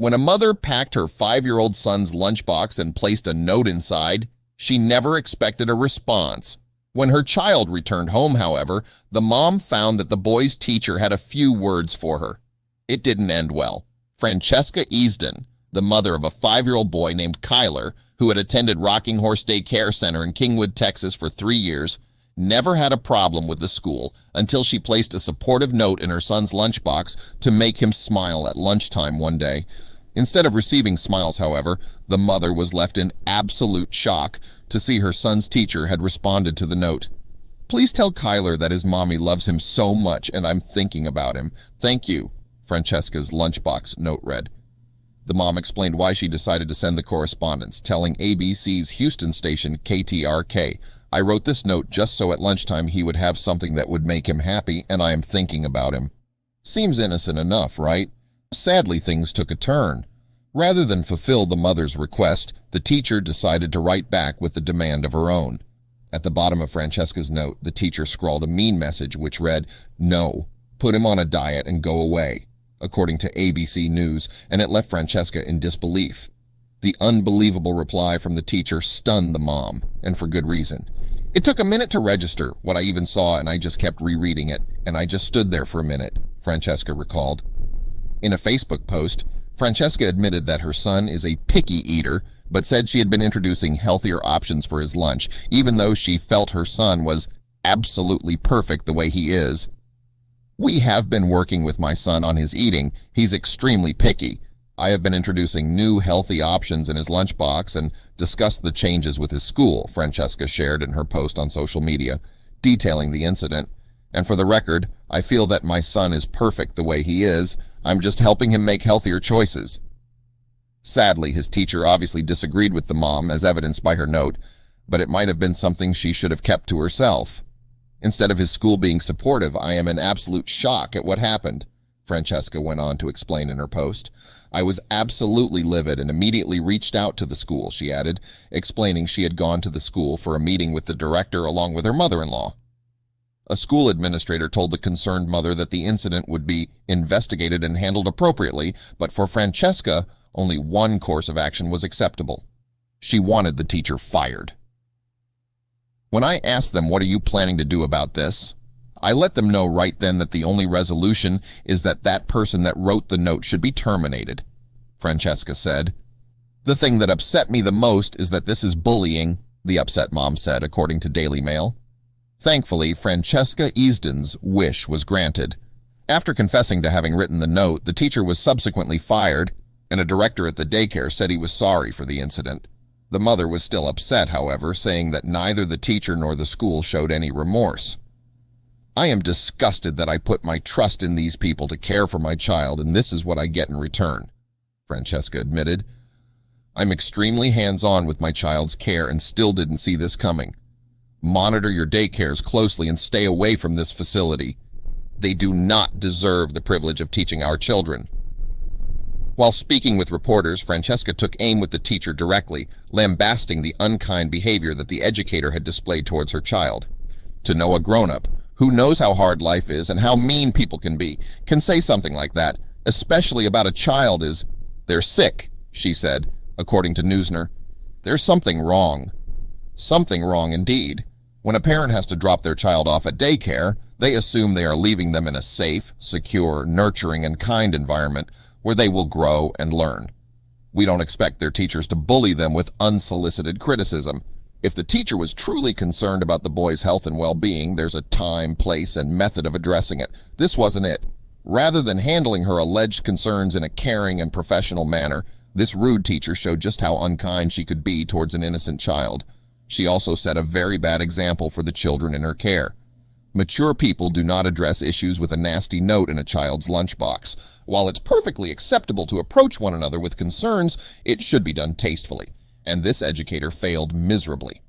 When a mother packed her 5-year-old son's lunchbox and placed a note inside, she never expected a response. When her child returned home, however, the mom found that the boy's teacher had a few words for her. It didn't end well. Francesca Easton, the mother of a 5-year-old boy named Kyler, who had attended Rocking Horse Daycare Center in Kingwood, Texas for 3 years, never had a problem with the school until she placed a supportive note in her son's lunchbox to make him smile at lunchtime one day. Instead of receiving smiles, however, the mother was left in absolute shock to see her son's teacher had responded to the note. "Please tell Kyler that his mommy loves him so much and I'm thinking about him. Thank you," Francesca's lunchbox note read. The mom explained why she decided to send the correspondence, telling ABC's Houston station KTRK, "I wrote this note just so at lunchtime he would have something that would make him happy, and I am thinking about him." Seems innocent enough, right? Sadly, things took a turn. Rather than fulfill the mother's request, the teacher decided to write back with the demand of her own. At the bottom of Francesca's note, the teacher scrawled a mean message which read, "No, put him on a diet and go away," according to ABC News, and it left Francesca in disbelief. The unbelievable reply from the teacher stunned the mom, and for good reason. "It took a minute to register what I even saw, and I just kept rereading it, and I just stood there for a minute," Francesca recalled. In a Facebook post, Francesca admitted that her son is a picky eater, but said she had been introducing healthier options for his lunch, even though she felt her son was absolutely perfect the way he is. "We have been working with my son on his eating. He's extremely picky. I have been introducing new healthy options in his lunchbox and discussed the changes with his school," Francesca shared in her post on social media, detailing the incident. "And for the record, I feel that my son is perfect the way he is. I'm just helping him make healthier choices." Sadly, his teacher obviously disagreed with the mom, as evidenced by her note, but it might have been something she should have kept to herself. "Instead of his school being supportive, I am in absolute shock at what happened," Francesca went on to explain in her post. "I was absolutely livid and immediately reached out to the school," she added, explaining she had gone to the school for a meeting with the director along with her mother-in-law. A school administrator told the concerned mother that the incident would be investigated and handled appropriately, but for Francesca, only one course of action was acceptable. She wanted the teacher fired. "When I asked them, 'What are you planning to do about this?' I let them know right then that the only resolution is that that person that wrote the note should be terminated," Francesca said. "The thing that upset me the most is that this is bullying," the upset mom said, according to Daily Mail. Thankfully, Francesca Easton's wish was granted. After confessing to having written the note, the teacher was subsequently fired, and a director at the daycare said he was sorry for the incident. The mother was still upset, however, saying that neither the teacher nor the school showed any remorse. "I am disgusted that I put my trust in these people to care for my child, and this is what I get in return," Francesca admitted. "I'm extremely hands-on with my child's care and still didn't see this coming. Monitor your daycares closely and stay away from this facility. They do not deserve the privilege of teaching our children." While speaking with reporters, Francesca took aim with the teacher directly, lambasting the unkind behavior that the educator had displayed towards her child. "To know a grown-up who knows how hard life is and how mean people can be can say something like that, especially about a child, is, they're sick," she said, according to Newsner. "There's something wrong. Something wrong indeed. When a parent has to drop their child off at daycare, they assume they are leaving them in a safe, secure, nurturing, and kind environment where they will grow and learn. We don't expect their teachers to bully them with unsolicited criticism. If the teacher was truly concerned about the boy's health and well-being, there's a time, place, and method of addressing it. This wasn't it. Rather than handling her alleged concerns in a caring and professional manner, this rude teacher showed just how unkind she could be towards an innocent child. She also set a very bad example for the children in her care. Mature people do not address issues with a nasty note in a child's lunchbox. While it's perfectly acceptable to approach one another with concerns, it should be done tastefully, and this educator failed miserably.